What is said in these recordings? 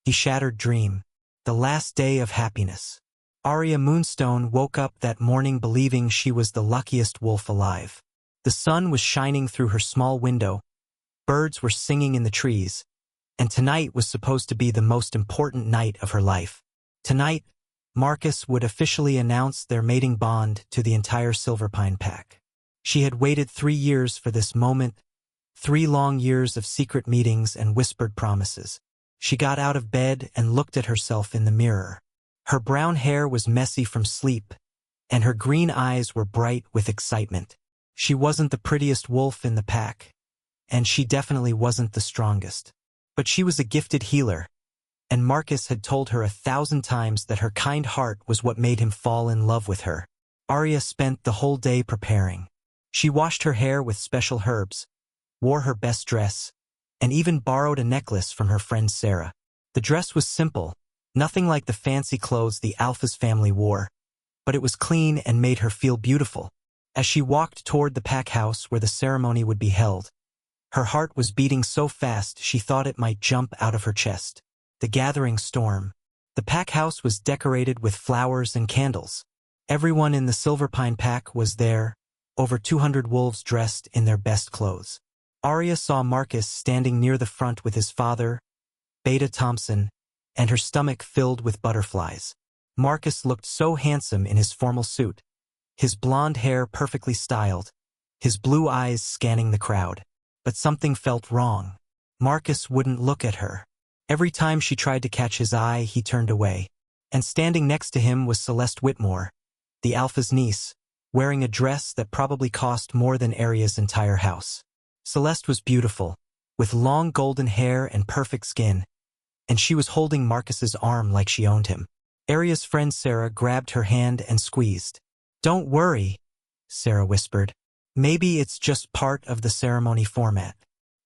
The shattered dream. The last day of happiness. Arya Moonstone woke up that morning believing she was the luckiest wolf alive. The sun was shining through her small window, birds were singing in the trees, and tonight was supposed to be the most important night of her life. Tonight, Marcus would officially announce their mating bond to the entire Silverpine pack. She had waited 3 years for this moment, 3 long years of secret meetings and whispered promises. She got out of bed and looked at herself in the mirror. Her brown hair was messy from sleep, and her green eyes were bright with excitement. She wasn't the prettiest wolf in the pack, and she definitely wasn't the strongest. But she was a gifted healer, and Marcus had told her 1,000 times that her kind heart was what made him fall in love with her. Arya spent the whole day preparing. She washed her hair with special herbs, wore her best dress, and even borrowed a necklace from her friend Sarah. The dress was simple, nothing like the fancy clothes the Alpha's family wore, but it was clean and made her feel beautiful. As she walked toward the pack house where the ceremony would be held, her heart was beating so fast she thought it might jump out of her chest. The gathering storm. The pack house was decorated with flowers and candles. Everyone in the Silverpine pack was there, over 200 wolves dressed in their best clothes. Arya saw Marcus standing near the front with his father, Beta Thompson, and her stomach filled with butterflies. Marcus looked so handsome in his formal suit, his blonde hair perfectly styled, his blue eyes scanning the crowd. But something felt wrong. Marcus wouldn't look at her. Every time she tried to catch his eye, he turned away. And standing next to him was Celeste Whitmore, the Alpha's niece, wearing a dress that probably cost more than Arya's entire house. Celeste was beautiful, with long golden hair and perfect skin, and she was holding Marcus's arm like she owned him. Arya's friend Sarah grabbed her hand and squeezed. "Don't worry," Sarah whispered. "Maybe it's just part of the ceremony format.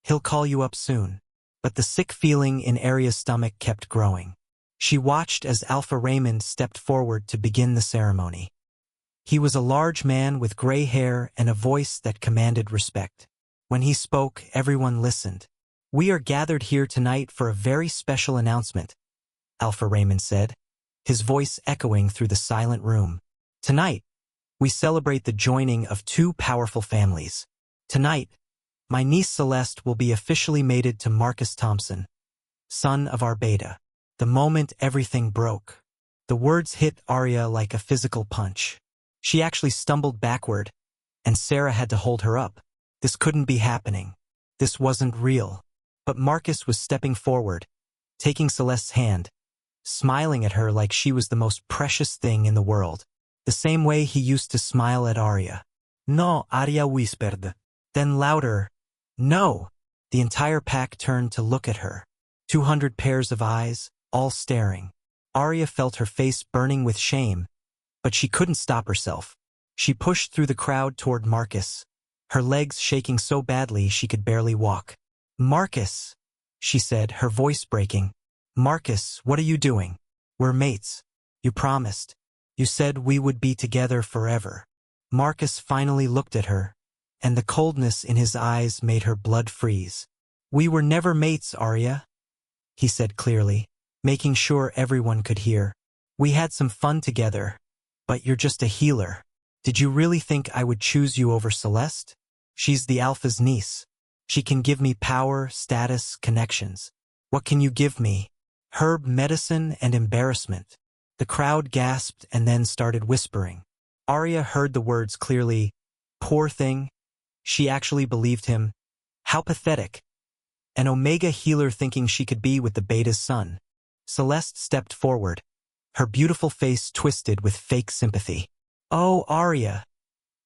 He'll call you up soon." But the sick feeling in Arya's stomach kept growing. She watched as Alpha Raymond stepped forward to begin the ceremony. He was a large man with gray hair and a voice that commanded respect. When he spoke, everyone listened. "We are gathered here tonight for a very special announcement," Alpha Raymond said, his voice echoing through the silent room. "Tonight, we celebrate the joining of 2 powerful families. Tonight, my niece Celeste will be officially mated to Marcus Thompson, son of our Beta." The moment everything broke. The words hit Arya like a physical punch. She actually stumbled backward, and Sarah had to hold her up. This couldn't be happening. This wasn't real. But Marcus was stepping forward, taking Celeste's hand, smiling at her like she was the most precious thing in the world. The same way he used to smile at Arya. "No," Arya whispered. Then louder, "No!" The entire pack turned to look at her. 200 pairs of eyes, all staring. Arya felt her face burning with shame, but she couldn't stop herself. She pushed through the crowd toward Marcus, her legs shaking so badly she could barely walk. "Marcus," she said, her voice breaking. "Marcus, what are you doing? We're mates. You promised. You said we would be together forever." Marcus finally looked at her, and the coldness in his eyes made her blood freeze. "We were never mates, Arya," he said clearly, making sure everyone could hear. "We had some fun together, but you're just a healer. Did you really think I would choose you over Celeste? She's the Alpha's niece. She can give me power, status, connections. What can you give me? Herb medicine and embarrassment." The crowd gasped and then started whispering. Arya heard the words clearly. Poor thing. She actually believed him. How pathetic. An Omega healer thinking she could be with the Beta's son. Celeste stepped forward, her beautiful face twisted with fake sympathy. "Oh, Arya,"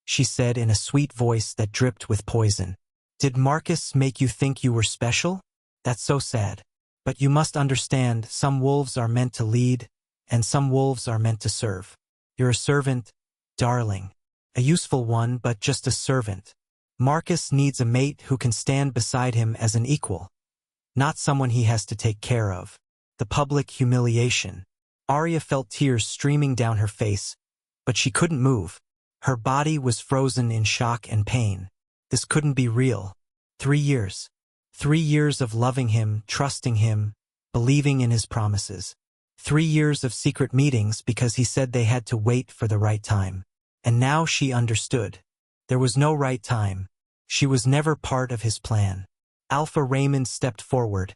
she said in a sweet voice that dripped with poison. "Did Marcus make you think you were special? That's so sad. But you must understand, some wolves are meant to lead, and some wolves are meant to serve. You're a servant, darling. A useful one, but just a servant. Marcus needs a mate who can stand beside him as an equal, not someone he has to take care of." The public humiliation. Arya felt tears streaming down her face, but she couldn't move. Her body was frozen in shock and pain. This couldn't be real. 3 years. 3 years of loving him, trusting him, believing in his promises. 3 years of secret meetings because he said they had to wait for the right time. And now she understood. There was no right time. She was never part of his plan. Alpha Raymond stepped forward,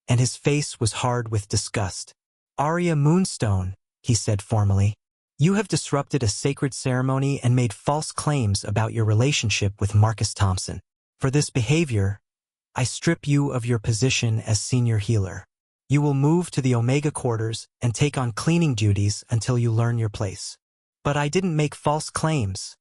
and his face was hard with disgust. "Arya Moonstone," he said formally, "you have disrupted a sacred ceremony and made false claims about your relationship with Marcus Thompson. For this behavior, I strip you of your position as senior healer. You will move to the Omega quarters and take on cleaning duties until you learn your place." "But I didn't make false claims,"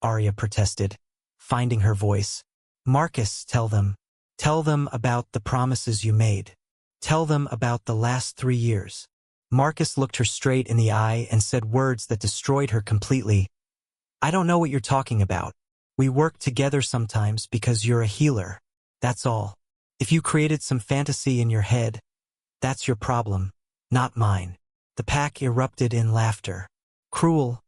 Arya protested, finding her voice. "Marcus, tell them. Tell them about the promises you made. Tell them about the last 3 years." Marcus looked her straight in the eye and said words that destroyed her completely. "I don't know what you're talking about. We work together sometimes because you're a healer. That's all. If you created some fantasy in your head, that's your problem, not mine." The pack erupted in laughter. Cruel,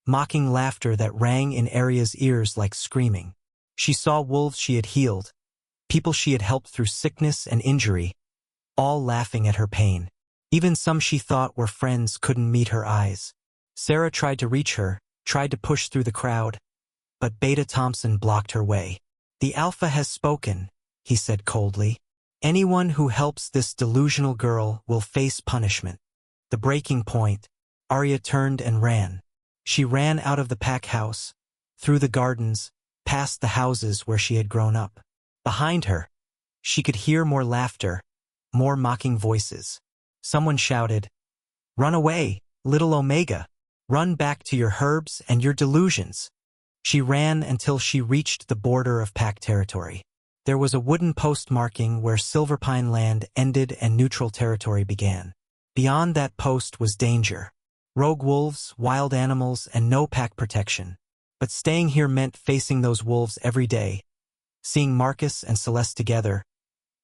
mocking laughter that rang in Arya's ears like screaming. She saw wolves she had healed, people she had helped through sickness and injury, all laughing at her pain. Even some she thought were friends couldn't meet her eyes. Sarah tried to reach her, tried to push through the crowd, but Beta Thompson blocked her way. "The Alpha has spoken," he said coldly. "Anyone who helps this delusional girl will face punishment." The breaking point, Arya turned and ran. She ran out of the pack house, through the gardens, past the houses where she had grown up. Behind her, she could hear more laughter, more mocking voices. Someone shouted, "Run away, little Omega! Run back to your herbs and your delusions!" She ran until she reached the border of pack territory. There was a wooden post marking where Silverpine land ended and neutral territory began. Beyond that post was danger. Rogue wolves, wild animals, and no pack protection. But staying here meant facing those wolves every day, seeing Marcus and Celeste together,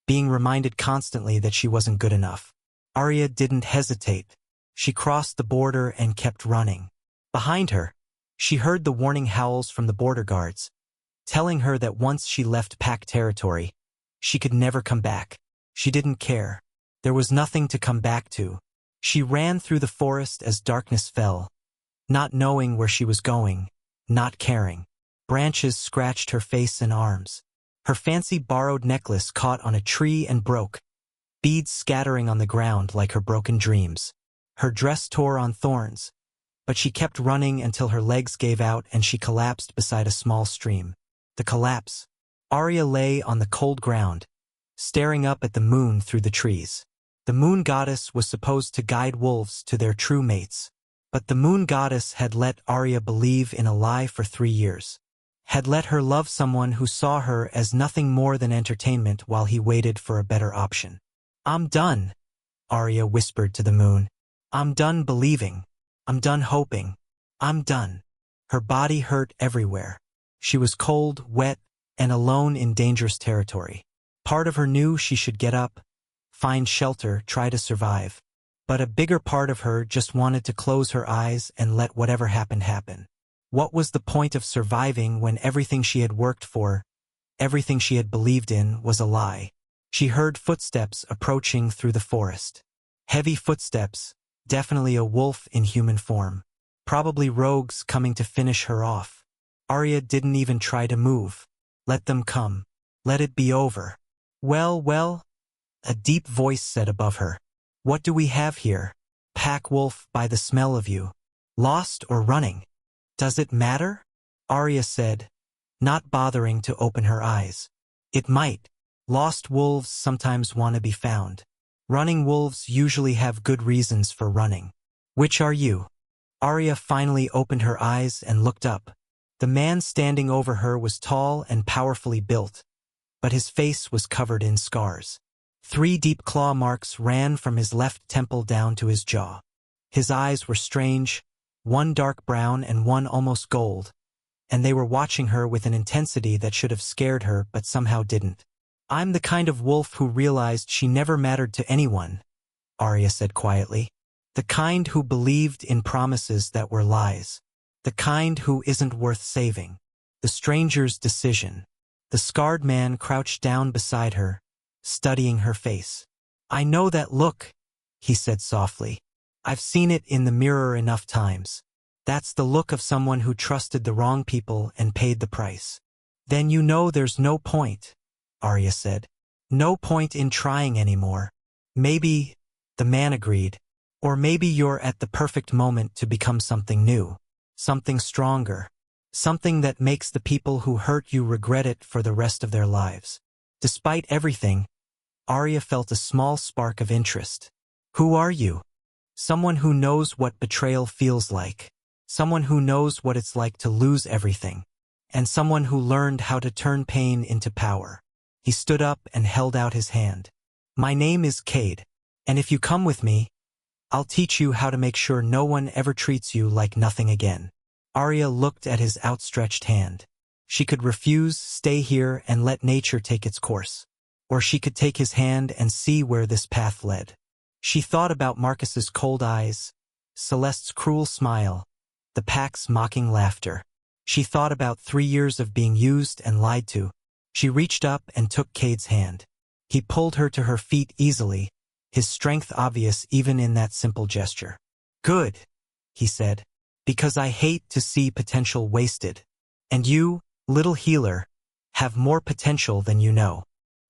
being reminded constantly that she wasn't good enough. Arya didn't hesitate. She crossed the border and kept running. Behind her, she heard the warning howls from the border guards, telling her that once she left pack territory, she could never come back. She didn't care. There was nothing to come back to. She ran through the forest as darkness fell, not knowing where she was going, not caring. Branches scratched her face and arms. Her fancy borrowed necklace caught on a tree and broke, beads scattering on the ground like her broken dreams. Her dress tore on thorns, but she kept running until her legs gave out and she collapsed beside a small stream. The collapse. Arya lay on the cold ground, staring up at the moon through the trees. The moon goddess was supposed to guide wolves to their true mates, but the moon goddess had let Arya believe in a lie for 3 years, had let her love someone who saw her as nothing more than entertainment while he waited for a better option. "I'm done," Arya whispered to the moon. "I'm done believing. I'm done hoping. I'm done." Her body hurt everywhere. She was cold, wet, and alone in dangerous territory. Part of her knew she should get up, find shelter, try to survive. But a bigger part of her just wanted to close her eyes and let whatever happened happen. What was the point of surviving when everything she had worked for, everything she had believed in, was a lie? She heard footsteps approaching through the forest. Heavy footsteps, definitely a wolf in human form. Probably rogues coming to finish her off. Arya didn't even try to move. Let them come. Let it be over. Well, a deep voice said above her. "What do we have here? Pack wolf by the smell of you. Lost or running? Does it matter?" Arya said, not bothering to open her eyes. "It might. Lost wolves sometimes want to be found. Running wolves usually have good reasons for running. Which are you?" Arya finally opened her eyes and looked up. The man standing over her was tall and powerfully built, but his face was covered in scars. 3 deep claw marks ran from his left temple down to his jaw. His eyes were strange, one dark brown and one almost gold, and they were watching her with an intensity that should have scared her but somehow didn't. "I'm the kind of wolf who realized she never mattered to anyone," Arya said quietly. "The kind who believed in promises that were lies. The kind who isn't worth saving." The stranger's decision. The scarred man crouched down beside her, studying her face. I know that look, he said softly. I've seen it in the mirror enough times. That's the look of someone who trusted the wrong people and paid the price. Then you know there's no point, Arya said. No point in trying anymore. Maybe, the man agreed, or maybe you're at the perfect moment to become something new, something stronger, something that makes the people who hurt you regret it for the rest of their lives. Despite everything, Arya felt a small spark of interest. Who are you? Someone who knows what betrayal feels like. Someone who knows what it's like to lose everything. And someone who learned how to turn pain into power. He stood up and held out his hand. My name is Cade, and if you come with me, I'll teach you how to make sure no one ever treats you like nothing again. Arya looked at his outstretched hand. She could refuse, stay here, and let nature take its course. Or she could take his hand and see where this path led. She thought about Marcus's cold eyes, Celeste's cruel smile, the pack's mocking laughter. She thought about 3 years of being used and lied to. She reached up and took Cade's hand. He pulled her to her feet easily, his strength obvious even in that simple gesture. Good, he said, because I hate to see potential wasted. And you, little healer, have more potential than you know.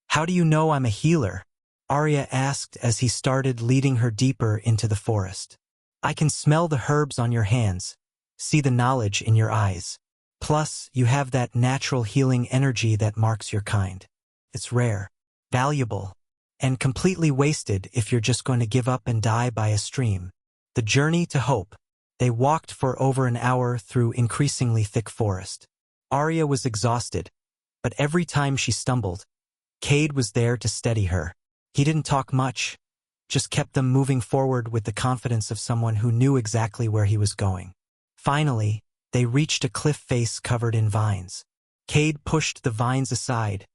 How do you know I'm a healer? Arya asked as he started leading her deeper into the forest. I can smell the herbs on your hands, see the knowledge in your eyes. Plus, you have that natural healing energy that marks your kind. It's rare, valuable, and completely wasted if you're just going to give up and die by a stream. The journey to hope. They walked for over an hour through increasingly thick forest. Arya was exhausted, but every time she stumbled, Cade was there to steady her. He didn't talk much, just kept them moving forward with the confidence of someone who knew exactly where he was going. Finally, they reached a cliff face covered in vines. Cade pushed the vines aside,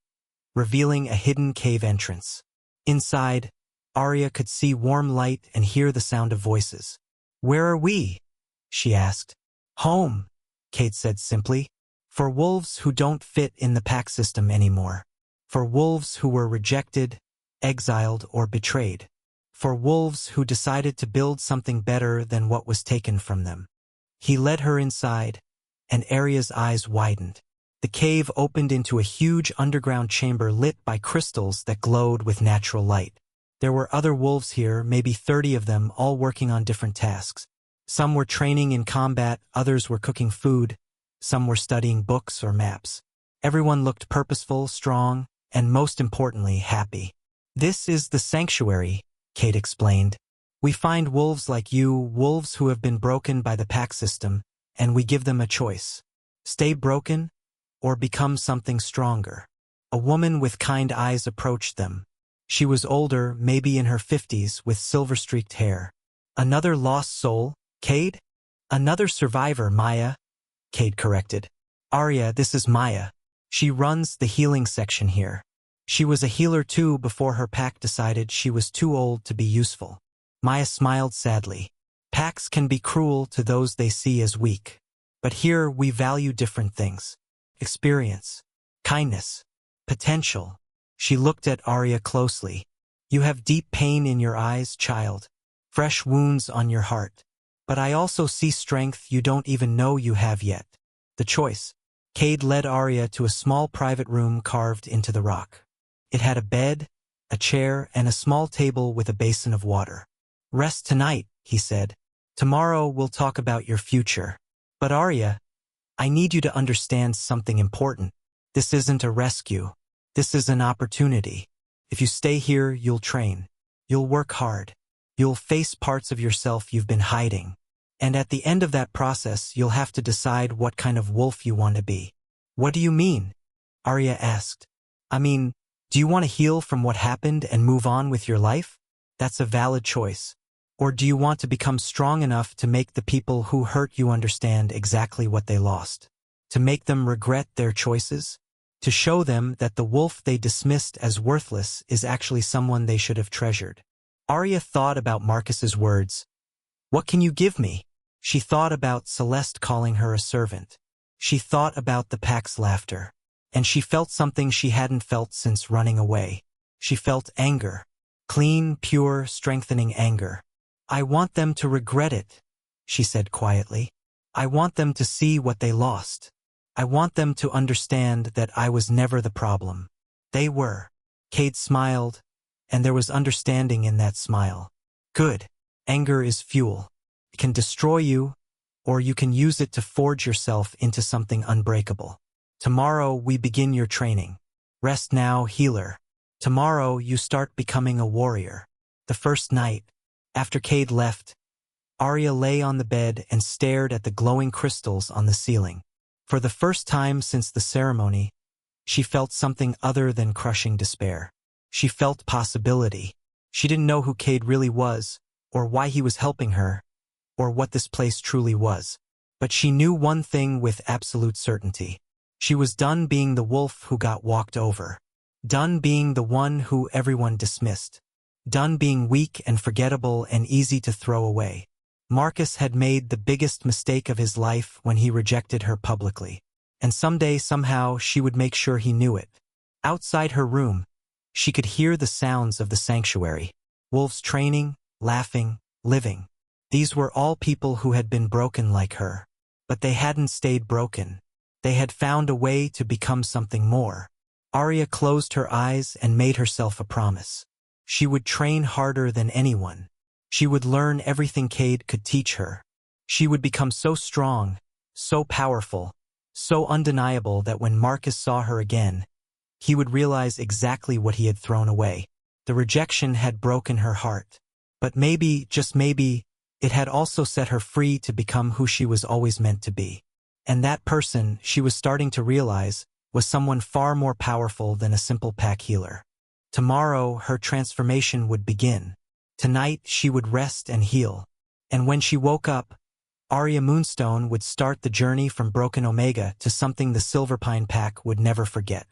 revealing a hidden cave entrance. Inside, Arya could see warm light and hear the sound of voices. Where are we? She asked. Home, Cade said simply. For wolves who don't fit in the pack system anymore. For wolves who were rejected, exiled, or betrayed. For wolves who decided to build something better than what was taken from them. He led her inside, and Arya's eyes widened. The cave opened into a huge underground chamber lit by crystals that glowed with natural light. There were other wolves here, maybe 30 of them, all working on different tasks. Some were training in combat, others were cooking food, some were studying books or maps. Everyone looked purposeful, strong, and most importantly, happy. This is the sanctuary, Cade explained. We find wolves like you, wolves who have been broken by the pack system, and we give them a choice. Stay broken, or become something stronger. A woman with kind eyes approached them. She was older, maybe in her 50s, with silver-streaked hair. Another lost soul, Cade? Another survivor, Maya, Cade corrected. Arya, this is Maya. She runs the healing section here. She was a healer too before her pack decided she was too old to be useful. Maya smiled sadly. Packs can be cruel to those they see as weak. But here we value different things. Experience, kindness, potential. She looked at Arya closely. You have deep pain in your eyes, child. Fresh wounds on your heart. But I also see strength you don't even know you have yet. The choice. Cade led Arya to a small private room carved into the rock. It had a bed, a chair, and a small table with a basin of water. Rest tonight, he said. Tomorrow we'll talk about your future. But Arya, I need you to understand something important. This isn't a rescue. This is an opportunity. If you stay here, you'll train. You'll work hard. You'll face parts of yourself you've been hiding. And at the end of that process, you'll have to decide what kind of wolf you want to be. What do you mean? Arya asked. I mean, do you want to heal from what happened and move on with your life? That's a valid choice. Or do you want to become strong enough to make the people who hurt you understand exactly what they lost? To make them regret their choices? To show them that the wolf they dismissed as worthless is actually someone they should have treasured? Arya thought about Marcus's words. What can you give me? She thought about Celeste calling her a servant. She thought about the pack's laughter. And she felt something she hadn't felt since running away. She felt anger. Clean, pure, strengthening anger. I want them to regret it, she said quietly. I want them to see what they lost. I want them to understand that I was never the problem. They were. Cade smiled, and there was understanding in that smile. Good. Anger is fuel. It can destroy you, or you can use it to forge yourself into something unbreakable. Tomorrow we begin your training. Rest now, healer. Tomorrow you start becoming a warrior. The first night, after Cade left, Arya lay on the bed and stared at the glowing crystals on the ceiling. For the first time since the ceremony, she felt something other than crushing despair. She felt possibility. She didn't know who Cade really was, or why he was helping her, or what this place truly was. But she knew one thing with absolute certainty. She was done being the wolf who got walked over. Done being the one who everyone dismissed. Done being weak and forgettable and easy to throw away. Marcus had made the biggest mistake of his life when he rejected her publicly. And someday, somehow, she would make sure he knew it. Outside her room, she could hear the sounds of the sanctuary. Wolves training, laughing, living. These were all people who had been broken like her. But they hadn't stayed broken. They had found a way to become something more. Arya closed her eyes and made herself a promise. She would train harder than anyone. She would learn everything Cade could teach her. She would become so strong, so powerful, so undeniable that when Marcus saw her again, he would realize exactly what he had thrown away. The rejection had broken her heart. But maybe, just maybe, it had also set her free to become who she was always meant to be. And that person, she was starting to realize, was someone far more powerful than a simple pack healer. Tomorrow, her transformation would begin. Tonight, she would rest and heal. And when she woke up, Arya Moonstone would start the journey from Broken Omega to something the Silverpine Pack would never forget.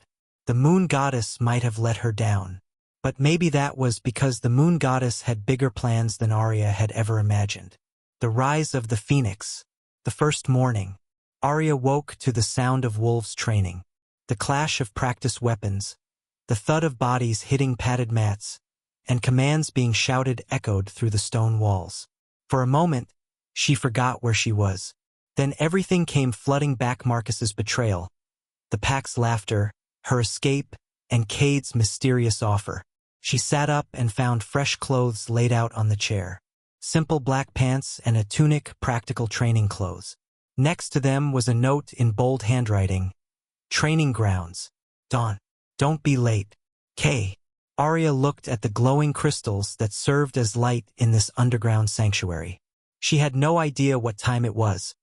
The Moon Goddess might have let her down. But maybe that was because the Moon Goddess had bigger plans than Arya had ever imagined. The rise of the Phoenix. The first morning, Arya woke to the sound of wolves training. The clash of practice weapons, the thud of bodies hitting padded mats, and commands being shouted echoed through the stone walls. For a moment, she forgot where she was. Then everything came flooding back: Marcus's betrayal, the pack's laughter, her escape, and Cade's mysterious offer. She sat up and found fresh clothes laid out on the chair. Simple black pants and a tunic, practical training clothes. Next to them was a note in bold handwriting. Training grounds. Dawn. Don't be late. K. Arya looked at the glowing crystals that served as light in this underground sanctuary. She had no idea what time it was,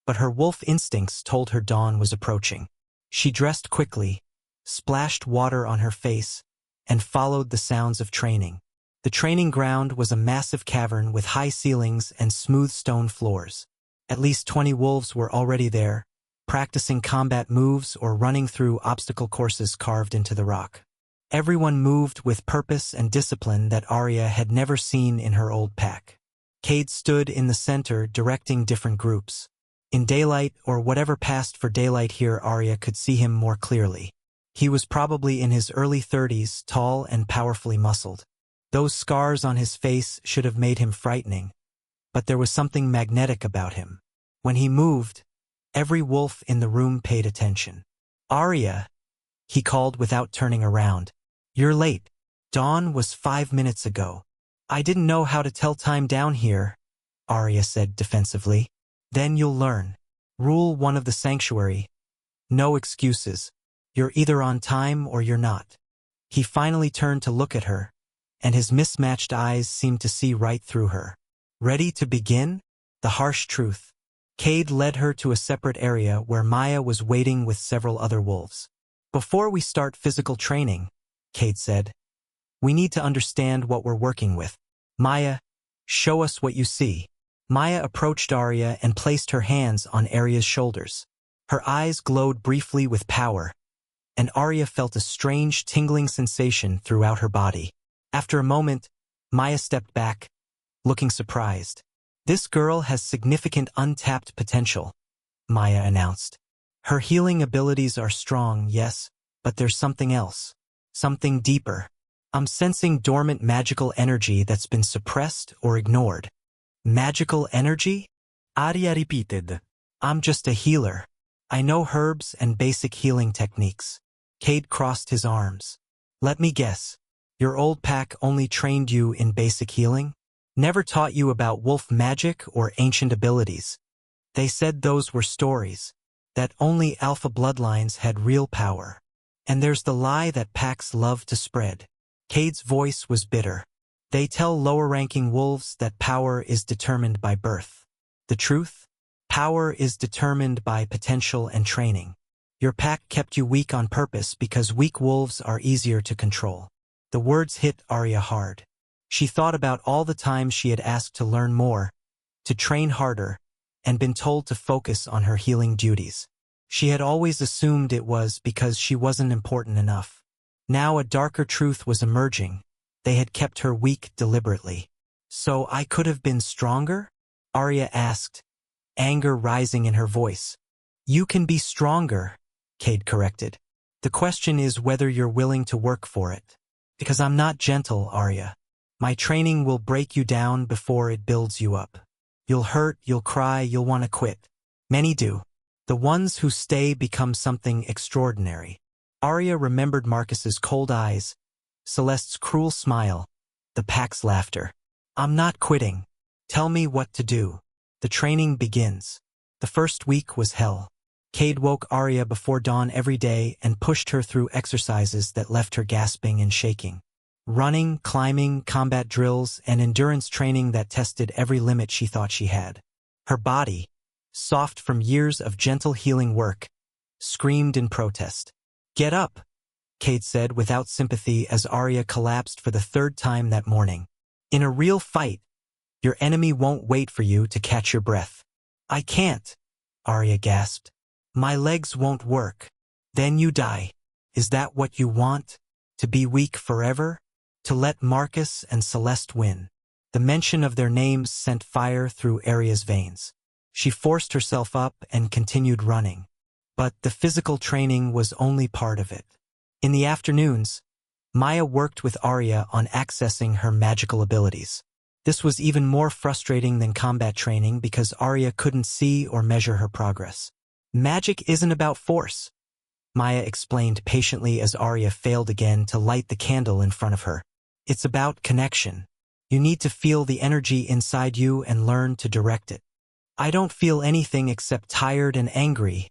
but her wolf instincts told her dawn was approaching. She dressed quickly, splashed water on her face, and followed the sounds of training. The training ground was a massive cavern with high ceilings and smooth stone floors. At least 20 wolves were already there, practicing combat moves or running through obstacle courses carved into the rock. Everyone moved with purpose and discipline that Arya had never seen in her old pack. Cade stood in the center directing different groups. In daylight, or whatever passed for daylight here, Arya could see him more clearly. He was probably in his early 30s, tall and powerfully muscled. Those scars on his face should have made him frightening, but there was something magnetic about him. When he moved, every wolf in the room paid attention. Arya, he called without turning around. You're late. Dawn was 5 minutes ago. I didn't know how to tell time down here, Arya said defensively. Then you'll learn. Rule 1 of the sanctuary. No excuses. You're either on time or you're not. He finally turned to look at her, and his mismatched eyes seemed to see right through her. Ready to begin? The harsh truth. Cade led her to a separate area where Maya was waiting with several other wolves. Before we start physical training, Cade said, we need to understand what we're working with. Maya, show us what you see. Maya approached Arya and placed her hands on Arya's shoulders. Her eyes glowed briefly with power, and Arya felt a strange tingling sensation throughout her body. After a moment, Maya stepped back, looking surprised. This girl has significant untapped potential, Maya announced. Her healing abilities are strong, yes, but there's something else. Something deeper. I'm sensing dormant magical energy that's been suppressed or ignored. Magical energy? Arya repeated. I'm just a healer. I know herbs and basic healing techniques. Cade crossed his arms. Let me guess. Your old pack only trained you in basic healing? Never taught you about wolf magic or ancient abilities. They said those were stories, that only alpha bloodlines had real power. And there's the lie that packs love to spread. Cade's voice was bitter. They tell lower-ranking wolves that power is determined by birth. The truth? Power is determined by potential and training. Your pack kept you weak on purpose because weak wolves are easier to control. The words hit Arya hard. She thought about all the times she had asked to learn more, to train harder, and been told to focus on her healing duties. She had always assumed it was because she wasn't important enough. Now a darker truth was emerging. They had kept her weak deliberately. So I could have been stronger? Arya asked, anger rising in her voice. You can be stronger, Cade corrected. The question is whether you're willing to work for it. Because I'm not gentle, Arya. My training will break you down before it builds you up. You'll hurt, you'll cry, you'll want to quit. Many do. The ones who stay become something extraordinary. Arya remembered Marcus's cold eyes, Celeste's cruel smile, the pack's laughter. I'm not quitting. Tell me what to do. The training begins. The first week was hell. Cade woke Arya before dawn every day and pushed her through exercises that left her gasping and shaking. Running, climbing, combat drills, and endurance training that tested every limit she thought she had. Her body, soft from years of gentle healing work, screamed in protest. Get up, Cade said without sympathy as Arya collapsed for the third time that morning. In a real fight, your enemy won't wait for you to catch your breath. I can't, Arya gasped. My legs won't work. Then you die. Is that what you want? To be weak forever? To let Marcus and Celeste win? The mention of their names sent fire through Arya's veins. She forced herself up and continued running. But the physical training was only part of it. In the afternoons, Maya worked with Arya on accessing her magical abilities. This was even more frustrating than combat training because Arya couldn't see or measure her progress. Magic isn't about force, Maya explained patiently as Arya failed again to light the candle in front of her. It's about connection. You need to feel the energy inside you and learn to direct it. I don't feel anything except tired and angry,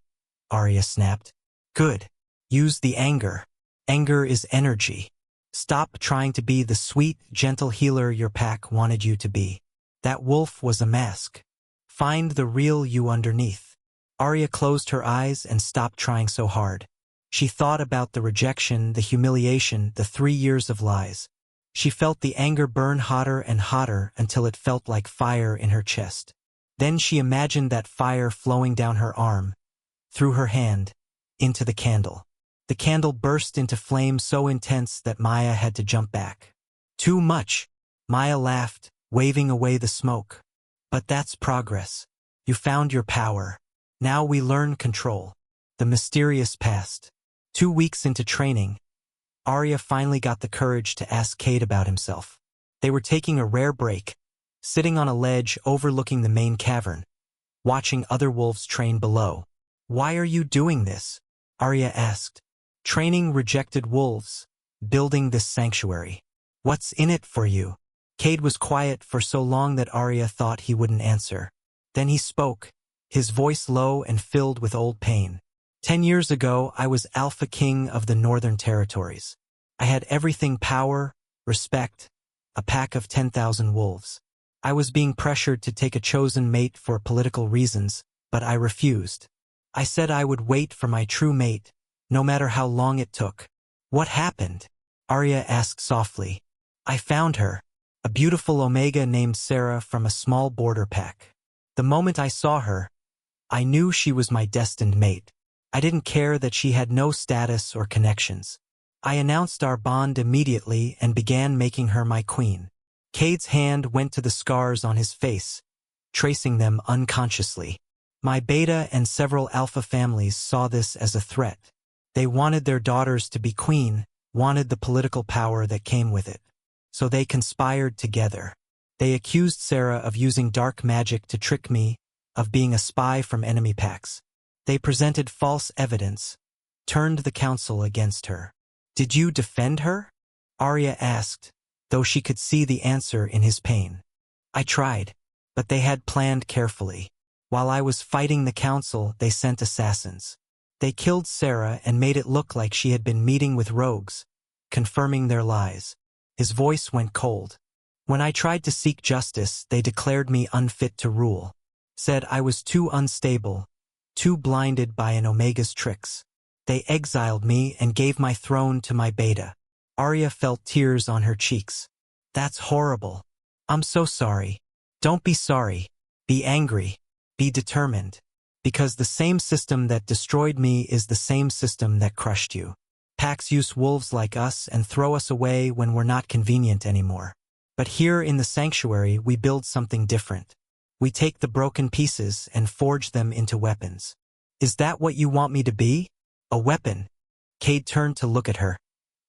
Arya snapped. Good. Use the anger. Anger is energy. Stop trying to be the sweet, gentle healer your pack wanted you to be. That wolf was a mask. Find the real you underneath. Arya closed her eyes and stopped trying so hard. She thought about the rejection, the humiliation, the 3 years of lies. She felt the anger burn hotter and hotter until it felt like fire in her chest. Then she imagined that fire flowing down her arm, through her hand, into the candle. The candle burst into flame so intense that Maya had to jump back. Too much, Maya laughed, waving away the smoke. But that's progress. You found your power. Now we learn control. The mysterious past. 2 weeks into training, Arya finally got the courage to ask Cade about himself. They were taking a rare break, sitting on a ledge overlooking the main cavern, watching other wolves train below. Why are you doing this? Arya asked. Training rejected wolves, building this sanctuary. What's in it for you? Cade was quiet for so long that Arya thought he wouldn't answer. Then he spoke, his voice low and filled with old pain. 10 years ago, I was Alpha King of the Northern Territories. I had everything: power, respect, a pack of 10,000 wolves. I was being pressured to take a chosen mate for political reasons, but I refused. I said I would wait for my true mate, no matter how long it took. What happened? Arya asked softly. I found her, a beautiful Omega named Sarah from a small border pack. The moment I saw her, I knew she was my destined mate. I didn't care that she had no status or connections. I announced our bond immediately and began making her my queen. Cade's hand went to the scars on his face, tracing them unconsciously. My beta and several alpha families saw this as a threat. They wanted their daughters to be queen, wanted the political power that came with it. So they conspired together. They accused Sarah of using dark magic to trick me, of being a spy from enemy packs. They presented false evidence, turned the council against her. Did you defend her? Arya asked, though she could see the answer in his pain. I tried, but they had planned carefully. While I was fighting the council, they sent assassins. They killed Sarah and made it look like she had been meeting with rogues, confirming their lies. His voice went cold. When I tried to seek justice, they declared me unfit to rule. Said I was too unstable, too blinded by an Omega's tricks. They exiled me and gave my throne to my beta. Arya felt tears on her cheeks. That's horrible. I'm so sorry. Don't be sorry. Be angry. Be determined. Because the same system that destroyed me is the same system that crushed you. Packs use wolves like us and throw us away when we're not convenient anymore. But here in the sanctuary we build something different. We take the broken pieces and forge them into weapons. Is that what you want me to be? A weapon? Cade turned to look at her,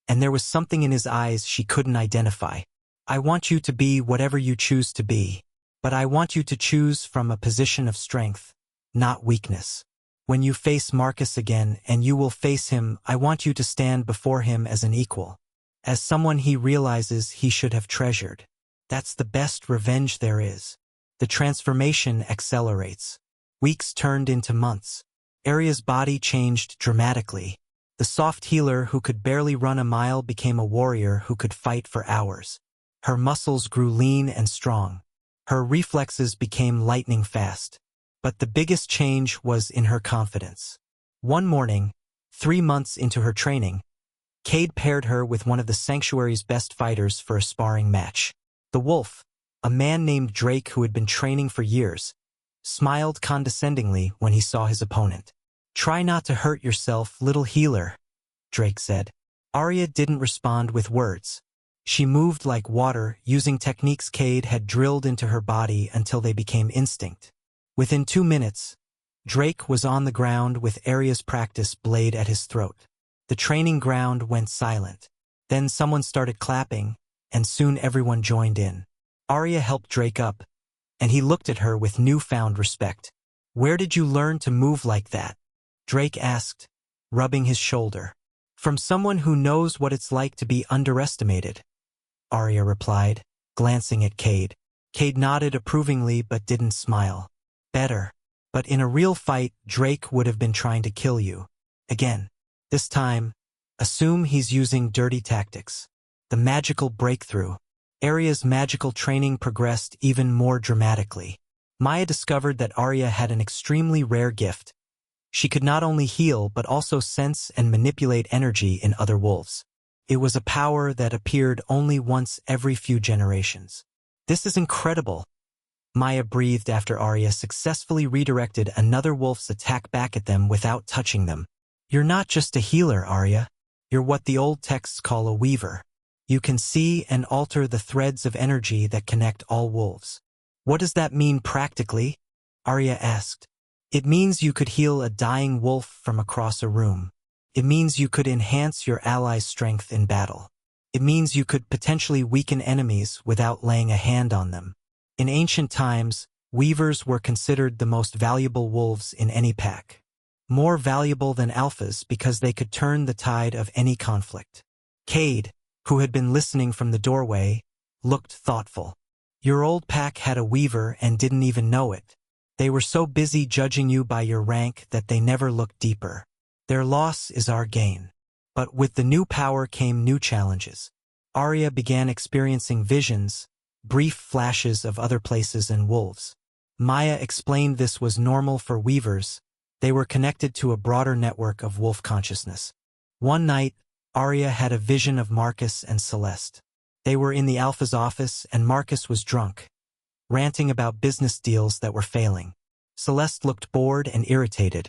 and there was something in his eyes she couldn't identify. I want you to be whatever you choose to be, but I want you to choose from a position of strength, not weakness. When you face Marcus again, and you will face him, I want you to stand before him as an equal, as someone he realizes he should have treasured. That's the best revenge there is. The transformation accelerates. Weeks turned into months. Arya's body changed dramatically. The soft healer who could barely run a mile became a warrior who could fight for hours. Her muscles grew lean and strong. Her reflexes became lightning fast. But the biggest change was in her confidence. One morning, 3 months into her training, Cade paired her with one of the sanctuary's best fighters for a sparring match. The wolf, a man named Drake who had been training for years, smiled condescendingly when he saw his opponent. Try not to hurt yourself, little healer, Drake said. Arya didn't respond with words. She moved like water, using techniques Cade had drilled into her body until they became instinct. Within 2 minutes, Drake was on the ground with Arya's practice blade at his throat. The training ground went silent. Then someone started clapping, and soon everyone joined in. Arya helped Drake up, and he looked at her with newfound respect. Where did you learn to move like that? Drake asked, rubbing his shoulder. From someone who knows what it's like to be underestimated, Arya replied, glancing at Cade. Cade nodded approvingly but didn't smile. Better. But in a real fight, Drake would have been trying to kill you. Again. This time, assume he's using dirty tactics. The magical breakthrough. Arya's magical training progressed even more dramatically. Maya discovered that Arya had an extremely rare gift. She could not only heal but also sense and manipulate energy in other wolves. It was a power that appeared only once every few generations. This is incredible. Maya breathed after Arya successfully redirected another wolf's attack back at them without touching them. You're not just a healer, Arya. You're what the old texts call a weaver. You can see and alter the threads of energy that connect all wolves. What does that mean practically? Arya asked. It means you could heal a dying wolf from across a room. It means you could enhance your allies' strength in battle. It means you could potentially weaken enemies without laying a hand on them. In ancient times, weavers were considered the most valuable wolves in any pack. More valuable than alphas because they could turn the tide of any conflict. Cade, who had been listening from the doorway, looked thoughtful. Your old pack had a weaver and didn't even know it. They were so busy judging you by your rank that they never looked deeper. Their loss is our gain. But with the new power came new challenges. Arya began experiencing visions, brief flashes of other places and wolves. Maya explained this was normal for weavers. They were connected to a broader network of wolf consciousness. One night, Arya had a vision of Marcus and Celeste. They were in the Alpha's office and Marcus was drunk, ranting about business deals that were failing. Celeste looked bored and irritated,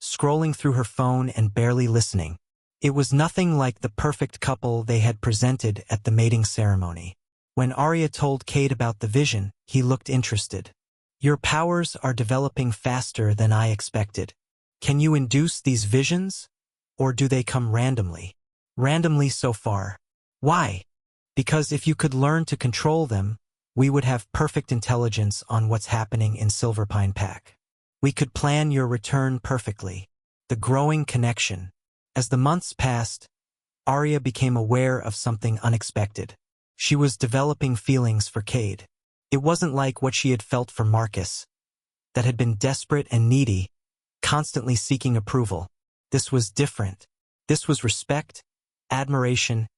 scrolling through her phone and barely listening. It was nothing like the perfect couple they had presented at the mating ceremony. When Arya told Cade about the vision, he looked interested. Your powers are developing faster than I expected. Can you induce these visions? Or do they come randomly? Randomly so far. Why? Because if you could learn to control them, we would have perfect intelligence on what's happening in Silverpine Pack. We could plan your return perfectly. The growing connection. As the months passed, Arya became aware of something unexpected. She was developing feelings for Cade. It wasn't like what she had felt for Marcus, that had been desperate and needy, constantly seeking approval. This was different. This was respect, admiration,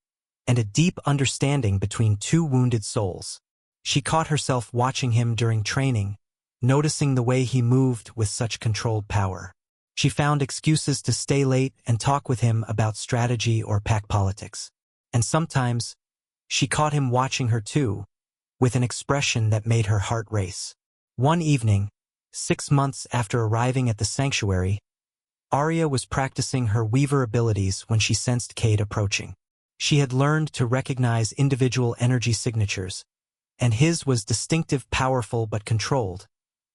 and a deep understanding between two wounded souls. She caught herself watching him during training, noticing the way he moved with such controlled power. She found excuses to stay late and talk with him about strategy or pack politics. And sometimes, she caught him watching her too, with an expression that made her heart race. One evening, 6 months after arriving at the sanctuary, Arya was practicing her weaver abilities when she sensed Cade approaching. She had learned to recognize individual energy signatures, and his was distinctive, powerful but controlled,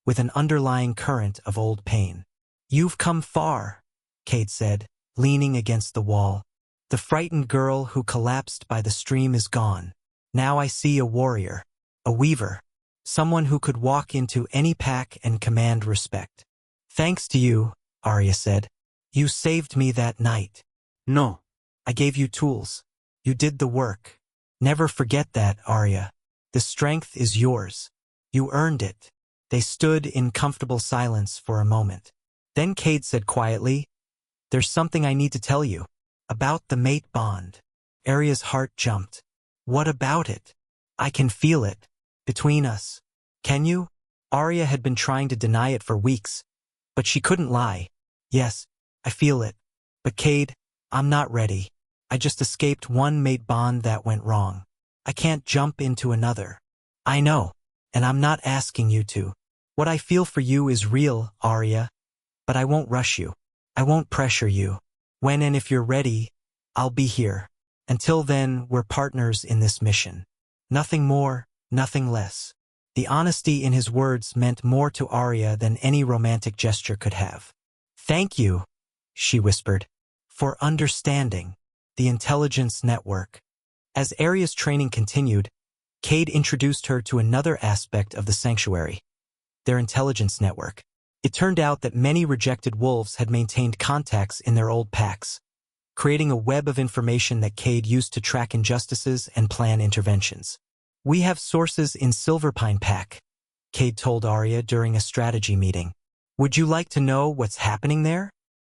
with an underlying current of old pain. "You've come far," Cade said, leaning against the wall. "The frightened girl who collapsed by the stream is gone. Now I see a warrior, a weaver, someone who could walk into any pack and command respect." "Thanks to you," Arya said. "You saved me that night." No. "I gave you tools. You did the work. Never forget that, Arya. The strength is yours. You earned it." They stood in comfortable silence for a moment. Then Cade said quietly, "There's something I need to tell you. About the mate bond." Arya's heart jumped. "What about it? I can feel it. Between us. Can you?" Arya had been trying to deny it for weeks, but she couldn't lie. "Yes, I feel it. But Cade, I'm not ready. I just escaped one mate bond that went wrong. I can't jump into another." "I know, and I'm not asking you to. What I feel for you is real, Arya, but I won't rush you. I won't pressure you. When and if you're ready, I'll be here. Until then, we're partners in this mission. Nothing more, nothing less." The honesty in his words meant more to Arya than any romantic gesture could have. "Thank you," she whispered, "for understanding." The intelligence network. As Arya's training continued, Cade introduced her to another aspect of the sanctuary, their intelligence network. It turned out that many rejected wolves had maintained contacts in their old packs, creating a web of information that Cade used to track injustices and plan interventions. "We have sources in Silverpine Pack," Cade told Arya during a strategy meeting. "Would you like to know what's happening there?"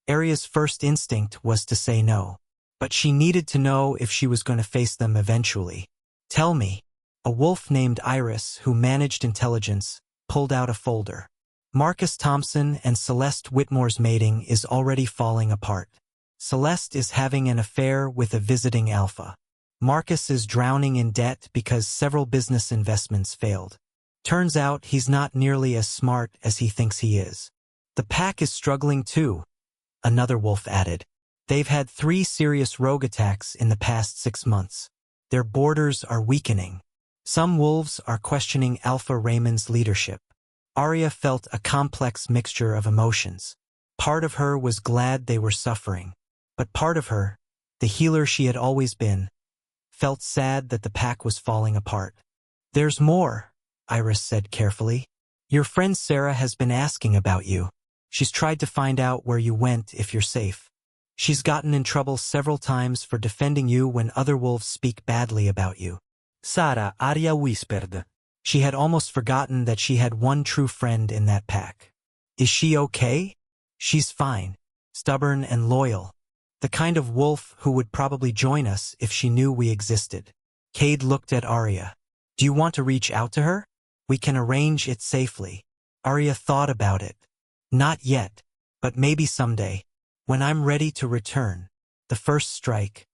Arya's first instinct was to say no, but she needed to know if she was going to face them eventually. "Tell me." A wolf named Iris, who managed intelligence, pulled out a folder. "Marcus Thompson and Celeste Whitmore's mating is already falling apart. Celeste is having an affair with a visiting alpha. Marcus is drowning in debt because several business investments failed. Turns out he's not nearly as smart as he thinks he is. The pack is struggling too," another wolf added. "They've had 3 serious rogue attacks in the past 6 months. Their borders are weakening. Some wolves are questioning Alpha Raymond's leadership." Arya felt a complex mixture of emotions. Part of her was glad they were suffering, but part of her, the healer she had always been, felt sad that the pack was falling apart. "There's more," Iris said carefully. "Your friend Sarah has been asking about you. She's tried to find out where you went if you're safe. She's gotten in trouble several times for defending you when other wolves speak badly about you." Sarah, Arya whispered. She had almost forgotten that she had one true friend in that pack. "Is she okay?" "She's fine. Stubborn and loyal. The kind of wolf who would probably join us if she knew we existed." Cade looked at Arya. "Do you want to reach out to her? We can arrange it safely." Arya thought about it. "Not yet, but maybe someday. When I'm ready to return." The first strike.